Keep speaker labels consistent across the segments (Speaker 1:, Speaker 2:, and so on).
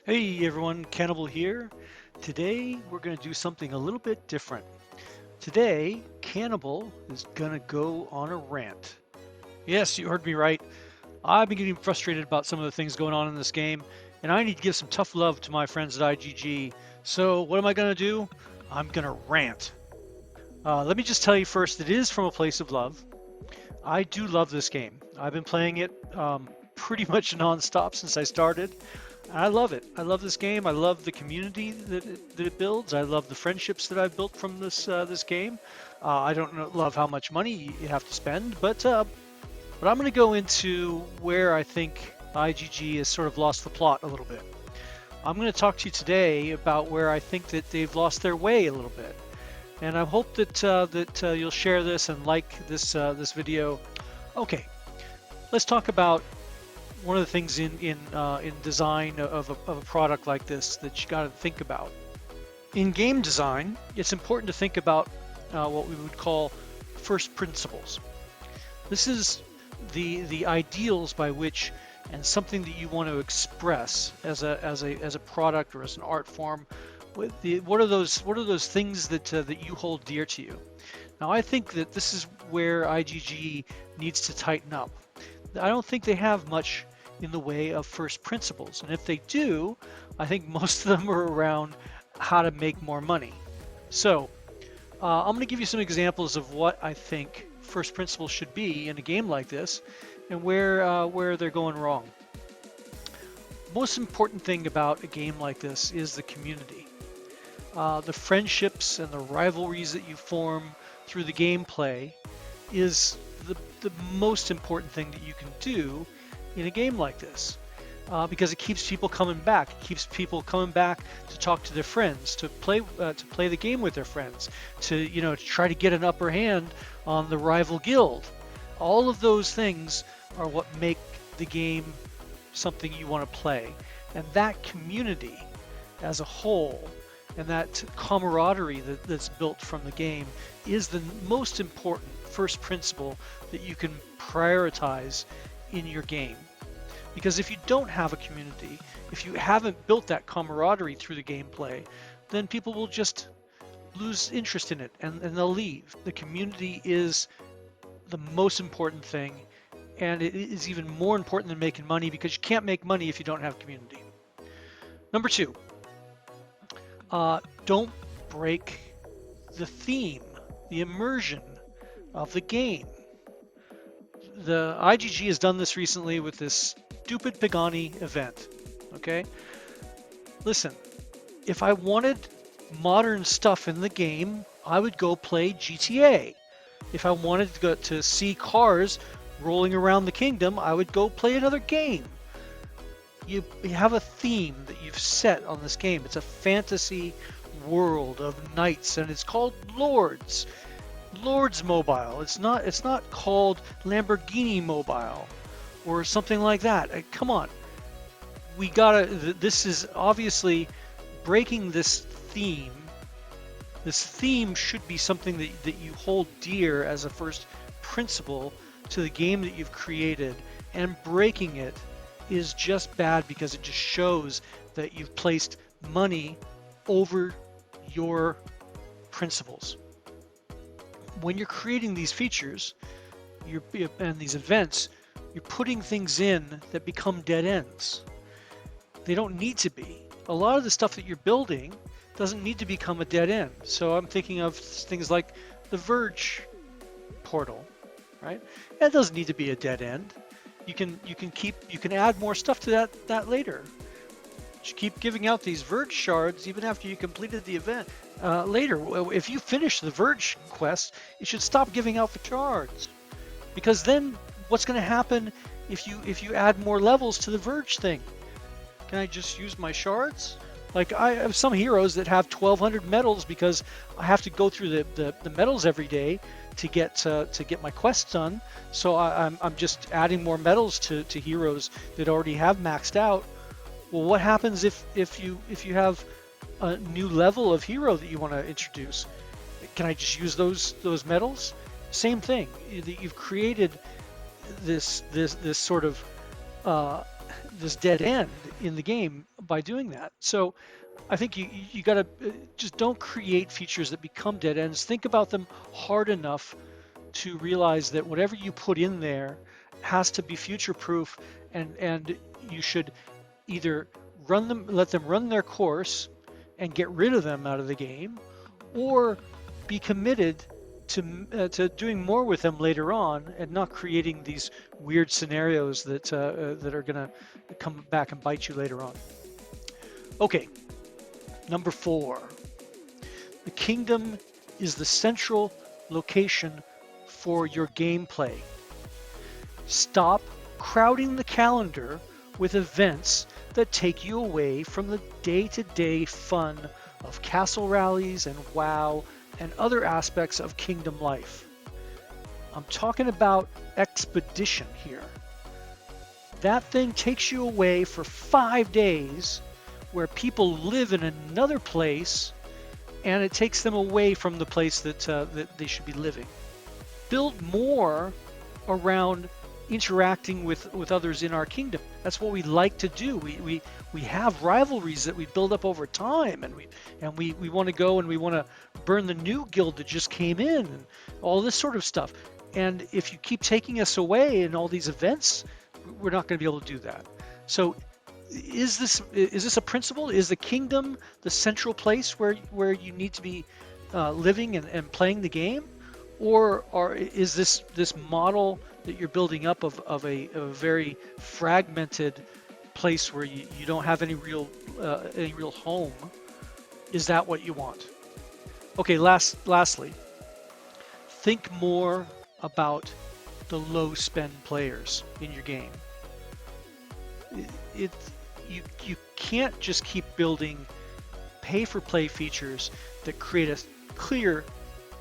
Speaker 1: Hey everyone, Cannibal here. Today we're going to do something a little bit different. Today, Cannibal is going to go on a rant. Yes, you heard me right. I've been getting frustrated about some of the things going on in this game, and I need to give some tough love to my friends at IGG. So, what am I going to do? I'm going to rant. Let me just tell you first, it is from a place of love. I do love this game. I've been playing it pretty much non-stop since I started. I love it. I love this game. I love the community that it builds. I love the friendships that I've built from this game. I don't love how much money you have to spend, but I'm going to go into where I think IGG has sort of lost the plot a little bit. I'm going to talk to you today about where I think that they've lost their way a little bit, and I hope that you'll share this and like this video. Okay, let's talk about one of the things in design of a product like this that you got to think about. In game design, it's important to think about what we would call first principles. This is the ideals by which, and something that you want to express as a product or as an art form. What are those things that you hold dear to you? Now, I think that this is where IGG needs to tighten up. I don't think they have much in the way of first principles, and if they do, I think most of them are around how to make more money. So I'm going to give you some examples of what I think first principles should be in a game like this, and where they're going wrong. Most important thing about a game like this is the community. The friendships and the rivalries that you form through the gameplay is the most important thing that you can do in a game like this, because it keeps people coming back. It keeps people coming back to talk to their friends, to play the game with their friends, to try to get an upper hand on the rival guild. All of those things are what make the game something you want to play, and that community as a whole and that camaraderie that's built from the game is the most important first principle that you can prioritize in your game. Because if you don't have a community, if you haven't built that camaraderie through the gameplay, then people will just lose interest in it and they'll leave. The community is the most important thing, and it is even more important than making money, because you can't make money if you don't have community. Number two, don't break the theme, the immersion of the game. The IGG has done this recently with this stupid Pagani event. Okay, listen, if I wanted modern stuff in the game, I would go play GTA. If I wanted to see cars rolling around the kingdom, I would go play another game. You have a theme that you've set on this game. It's a fantasy world of knights, and it's called Lords. Lords Mobile. It's not called Lamborghini Mobile or something like that. Come on. This is obviously breaking this theme. This theme should be something that you hold dear as a first principle to the game that you've created, and breaking it is just bad because it just shows that you've placed money over your principles. When you're creating these features and these events, you're putting things in that become dead ends. They don't need to be. A lot of the stuff that you're building doesn't need to become a dead end. So I'm thinking of things like the Verge portal, right? That doesn't need to be a dead end. You can add more stuff to that later. Just keep giving out these Verge shards even after you completed the event. Later, if you finish the Verge quest, you should stop giving out the shards, because then what's going to happen if you add more levels to the Verge thing? Can I just use my shards? Like, I have some heroes that have 1,200 medals because I have to go through the medals every day to get my quests done. So I'm just adding more medals to heroes that already have maxed out. Well, what happens if you have a new level of hero that you want to introduce? Can I just use those medals? Same thing. You've created this sort of this dead end in the game by doing that. So I think you got to just don't create features that become dead ends. Think about them hard enough to realize that whatever you put in there has to be future proof, and you should either let them run their course and get rid of them out of the game, or be committed to doing more with them later on and not creating these weird scenarios that are going to come back and bite you later on. Okay, number 4. The kingdom is the central location for your gameplay. Stop crowding the calendar with events that take you away from the day-to-day fun of castle rallies and WoW and other aspects of kingdom life. I'm talking about expedition here. That thing takes you away for 5 days where people live in another place, and it takes them away from the place that they should be living. Build more around interacting with others in our kingdom. That's what we like to do. We have rivalries that we build up over time, and we want to go and we want to burn the new guild that just came in and all this sort of stuff. And if you keep taking us away in all these events, we're not going to be able to do that. So is this a principle? Is the kingdom the central place where you need to be living and playing the game? Or is this model that you're building up of a very fragmented place where you don't have any real home? Is that what you want? Okay, lastly, think more about the low spend players in your game. You can't just keep building pay for play features that create a clear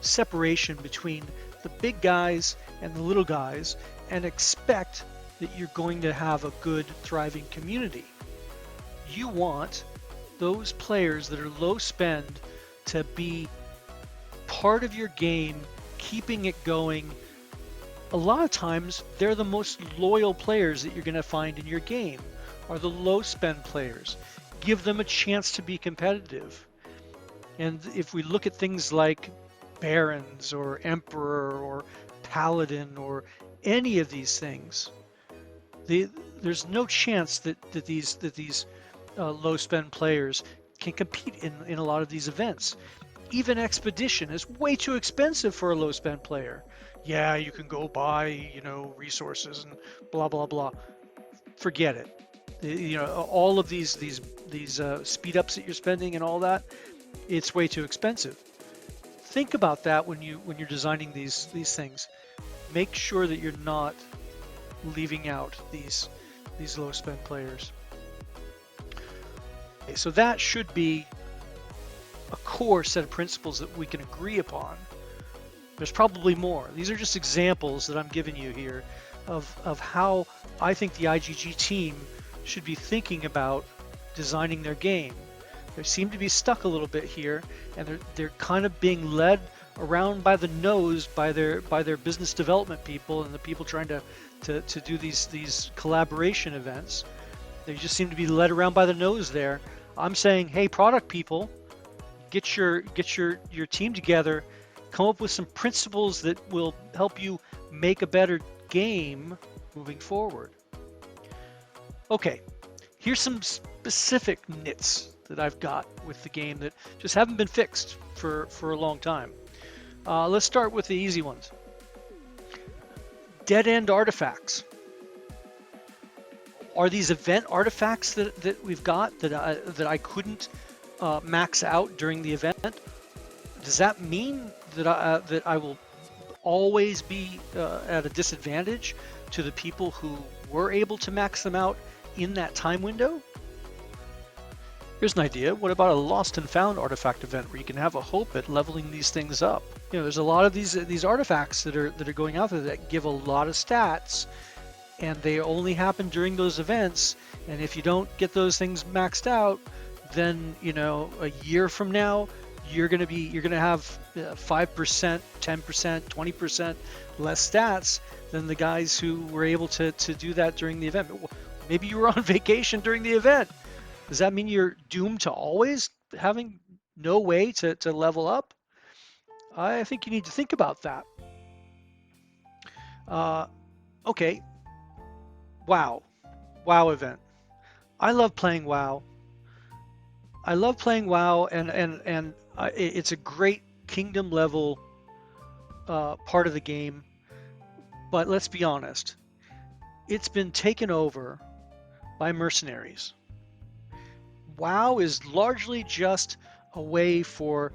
Speaker 1: separation between the big guys and the little guys and expect that you're going to have a good, thriving community. You want those players that are low spend to be part of your game, keeping it going. A lot of times, they're the most loyal players that you're going to find in your game, are the low spend players. Give them a chance to be competitive. And if we look at things like barons or emperor or paladin or any of these things, there's no chance that these low spend players can compete in a lot of these events. Even expedition is way too expensive for a low spend player. Yeah, you can go buy resources and blah blah blah. Forget it. All of these speed ups that you're spending and all that, it's way too expensive. Think about that when you're designing these things. Make sure that you're not leaving out these low spend players. Okay, so that should be a core set of principles that we can agree upon. There's probably more. These are just examples that I'm giving you here of how I think the IGG team should be thinking about designing their game. They seem to be stuck a little bit here, and they're kind of being led around by the nose by their business development people and the people trying to do these collaboration events. They just seem to be led around by the nose there. I'm saying, hey, product people, get your team together, come up with some principles that will help you make a better game moving forward. Okay, here's some specific nits that I've got with the game that just haven't been fixed for a long time. Let's start with the easy ones. Dead end artifacts. Are these event artifacts that we've got that I couldn't max out during the event? Does that mean that I will always be at a disadvantage to the people who were able to max them out in that time window? Here's an idea. What about a lost and found artifact event where you can have a hope at leveling these things up? There's a lot of these artifacts that are going out there that give a lot of stats, and they only happen during those events. And if you don't get those things maxed out, then a year from now you're going to have 5%, 10%, 20% less stats than the guys who were able to do that during the event. Maybe you were on vacation during the event. Does that mean you're doomed to always having no way to level up? I think you need to think about that. Uh, okay, WoW. WoW event. I love playing WoW. I love playing WoW, and it's a great kingdom level part of the game. But let's be honest, it's been taken over by mercenaries. WoW is largely just a way for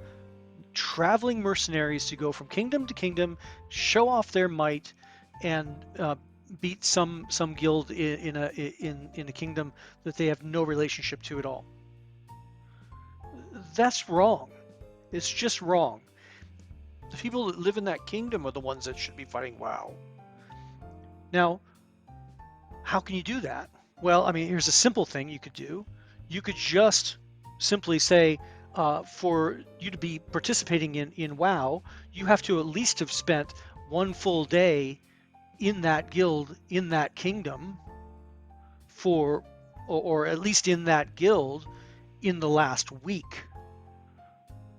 Speaker 1: traveling mercenaries to go from kingdom to kingdom, show off their might, and beat some guild in a kingdom that they have no relationship to at all. That's wrong. It's just wrong. The people that live in that kingdom are the ones that should be fighting WoW. Now, how can you do that? Well, I mean, here's a simple thing you could do. You could just simply say, for you to be participating in WoW, you have to at least have spent one full day in that guild, in that kingdom, or at least in that guild in the last week.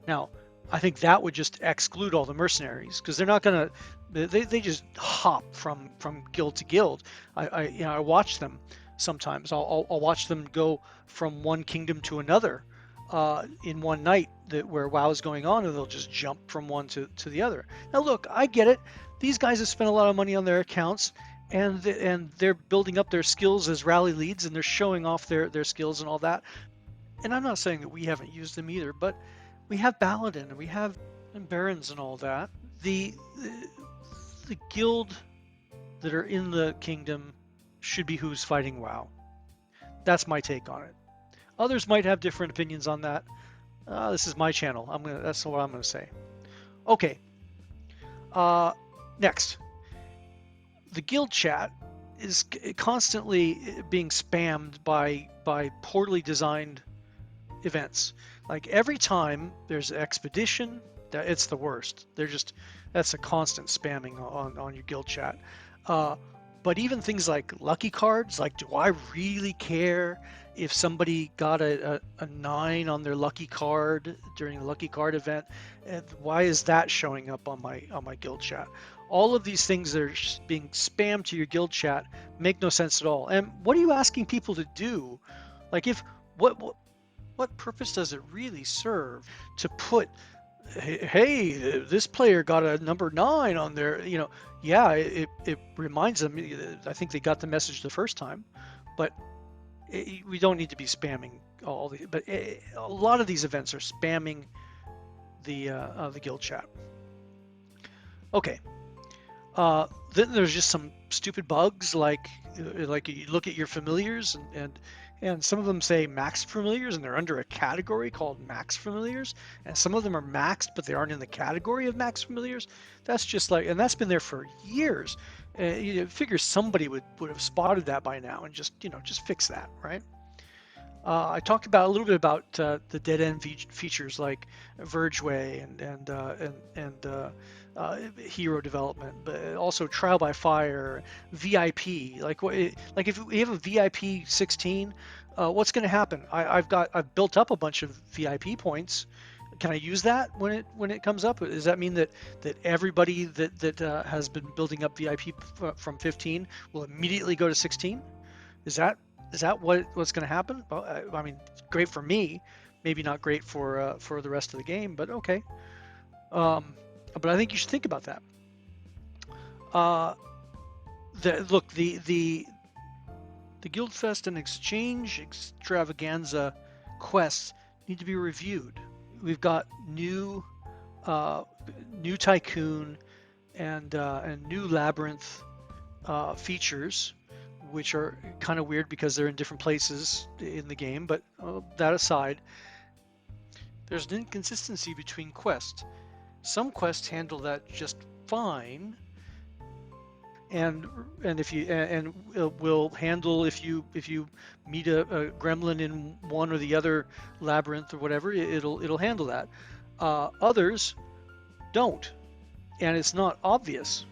Speaker 1: Now, I think that would just exclude all the mercenaries because they're not gonna. They just hop from guild to guild. I watch them sometimes. I'll watch them go from one kingdom to another in one night where WoW is going on, and they'll just jump from one to the other. Now, look, I get it. These guys have spent a lot of money on their accounts, and they're building up their skills as rally leads, and they're showing off their skills and all that. And I'm not saying that we haven't used them either, but we have Baladin and we have Barons and all that. The guild that are in the kingdom should be who's fighting WoW. That's my take on it. Others might have different opinions on that. This is my channel. That's what I'm gonna say. Okay. Next, the guild chat is constantly being spammed by poorly designed events. Like every time there's an expedition, it's the worst. That's a constant spamming on your guild chat. But even things like lucky cards, like do I really care if somebody got a 9 on their lucky card during the lucky card event? And why is that showing up on my guild chat? All of these things that are being spammed to your guild chat make no sense at all. And what are you asking people to do? Like what purpose does it really serve to put, hey, this player got a number 9 on their, yeah, it reminds them. I think they got the message the first time, but we don't need to be spamming all the. But a lot of these events are spamming the guild chat. Okay. Then there's just some stupid bugs like you look at your familiars and some of them say max familiars and they're under a category called max familiars, and some of them are maxed but they aren't in the category of max familiars. That's just like, and that's been there for years. You figure somebody would have spotted that by now and just fix that, right? I talked about a little bit about the dead end features like Vergeway and hero development, but also trial by fire, VIP. Like if you have a VIP 16, what's going to happen? I've built up a bunch of VIP points. Can I use that when it comes up? Does that mean that everybody that has been building up VIP from 15 will immediately go to 16? Is that what's going to happen? Well, I mean, it's great for me, maybe not great for the rest of the game, but okay. But I think you should think about that. The Guildfest and Exchange Extravaganza quests need to be reviewed. We've got new Tycoon and new Labyrinth features, which are kind of weird because they're in different places in the game. But that aside, there's an inconsistency between quests. Some quests handle that just fine, and if you and will handle if you meet a gremlin in one or the other labyrinth or whatever, it'll handle that. Others don't, and it's not obvious.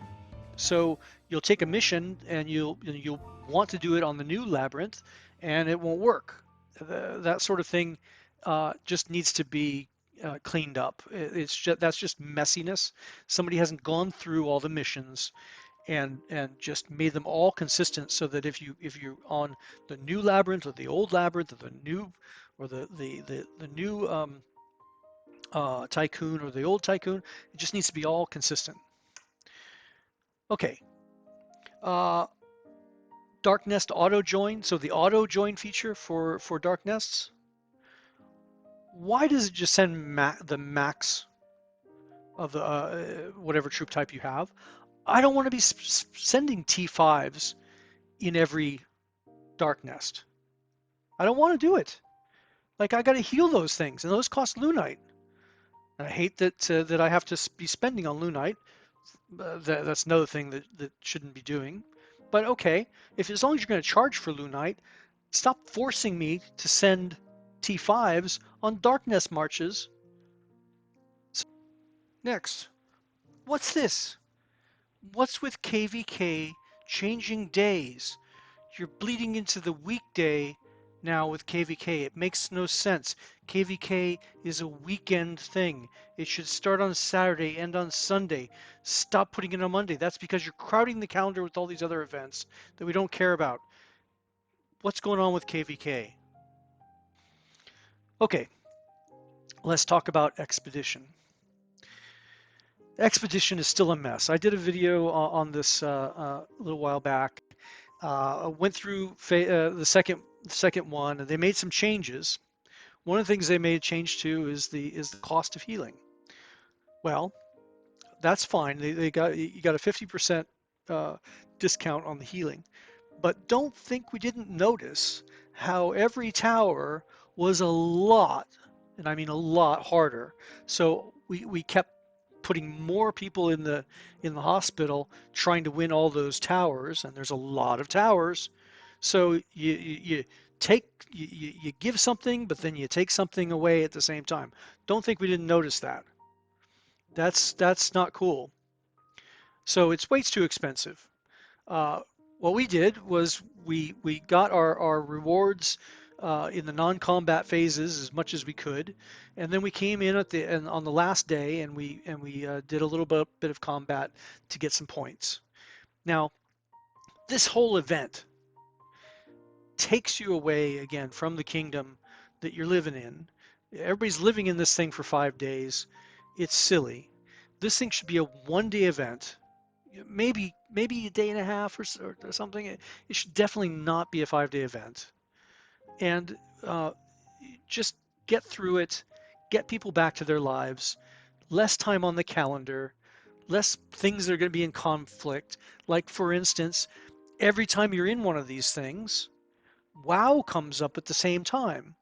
Speaker 1: So you'll take a mission and you'll want to do it on the new labyrinth, and it won't work. That sort of thing just needs to be cleaned up. It's just, that's just messiness. Somebody hasn't gone through all the missions and just made them all consistent so that if you're on the new labyrinth or the old labyrinth or the new or the new tycoon or the old tycoon, it just needs to be all consistent. Okay. Uh, Dark Nest auto join. So the auto join feature for Dark Nests. Why does it just send the max of the whatever troop type you have? I don't want to be sending T5s in every Dark Nest. I don't want to do it. Like I got to heal those things, and those cost Lunite. And I hate that I have to be spending on Lunite. That's another thing that shouldn't be doing. But okay, if as long as you're going to charge for Lunite, stop forcing me to send T5s on Darkness marches. Next, what's this? What's with KvK changing days? You're bleeding into the weekday now with KvK. It makes no sense. KvK is a weekend thing. It should start on Saturday, end on Sunday. Stop putting it on Monday. That's because you're crowding the calendar with all these other events that we don't care about. What's going on with KvK? Okay, let's talk about Expedition. Expedition is still a mess. I did a video on this a little while back. Went through the second one, and they made some changes. One of the things they made a change to is the cost of healing. Well, that's fine. They got you got a 50% discount on the healing, but don't think we didn't notice how every tower was a lot, and I mean a lot harder. So we kept putting more people in the hospital trying to win all those towers, and there's a lot of towers. So you take you give something, but then you take something away at the same time. Don't think we didn't notice that. That's not cool. So it's way too expensive. Uh, what we did was we got our rewards in the non-combat phases as much as we could, and then we came in and on the last day and we did a little bit of combat to get some points. Now this whole event takes you away again from the kingdom that you're living in. Everybody's living in this thing for 5 days. It's silly. This thing should be a one-day event, maybe a day and a half or something. It should definitely not be a 5-day event. And uh, just get through it, get people back to their lives, less time on the calendar, less things that are going to be in conflict. Like, for instance, every time you're in one of these things, WoW comes up at the same time.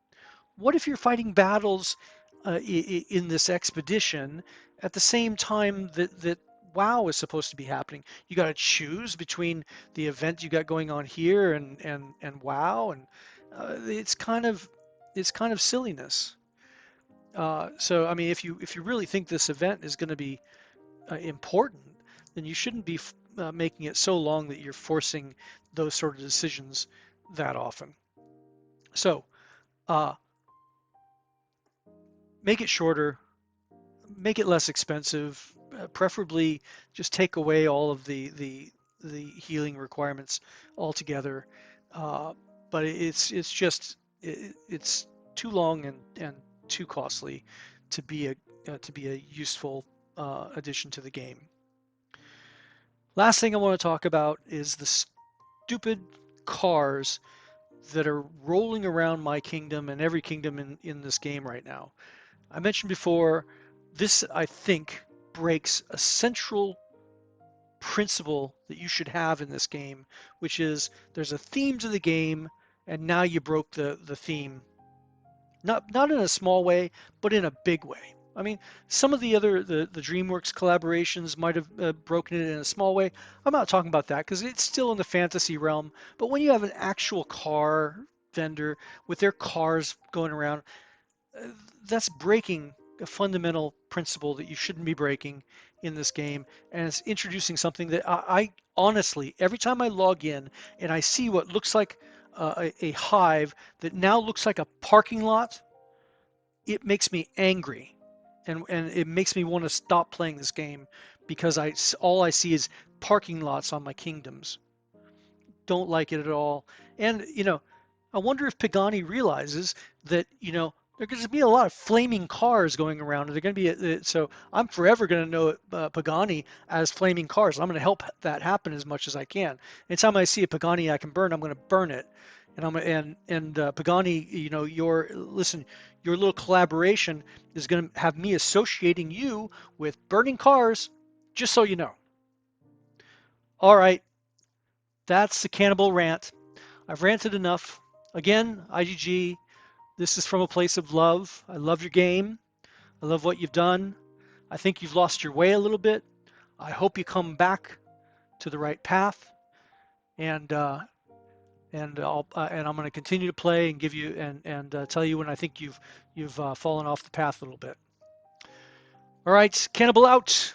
Speaker 1: What if you're fighting battles in this expedition at the same time that WoW is supposed to be happening? You got to choose between the event you got going on here and WoW, and it's kind of silliness. So I mean, if you really think this event is going to be important, then you shouldn't be making it so long that you're forcing those sort of decisions that often. So uh, make it shorter, make it less expensive, preferably just take away all of the healing requirements altogether. Uh, but it's too long and too costly to be a useful addition to the game. Last thing I want to talk about is the stupid cars that are rolling around my kingdom and every kingdom in this game right now. I mentioned before, this, I think, breaks a central principle that you should have in this game, which is there's a theme to the game, and now you broke the theme. Not in a small way, but in a big way. I mean, some of the DreamWorks collaborations might have broken it in a small way. I'm not talking about that because it's still in the fantasy realm. But when you have an actual car vendor with their cars going around, uh, that's breaking a fundamental principle that you shouldn't be breaking in this game, and it's introducing something that I honestly, every time I log in and I see what looks like a hive that now looks like a parking lot, it makes me angry, and it makes me want to stop playing this game because all I see is parking lots on my kingdoms. Don't like it at all. And, I wonder if Pagani realizes that, there's going to be a lot of flaming cars going around. And they're going to be, so I'm forever going to know Pagani as flaming cars. I'm going to help that happen as much as I can. Anytime I see a Pagani I can burn, I'm going to burn it. And Pagani, your little collaboration is going to have me associating you with burning cars, just so you know. All right, that's the cannibal rant. I've ranted enough. Again, IGG, this is from a place of love. I love your game. I love what you've done. I think you've lost your way a little bit. I hope you come back to the right path, and I'm going to continue to play and give you and tell you when I think you've fallen off the path a little bit. All right, Cannibal out.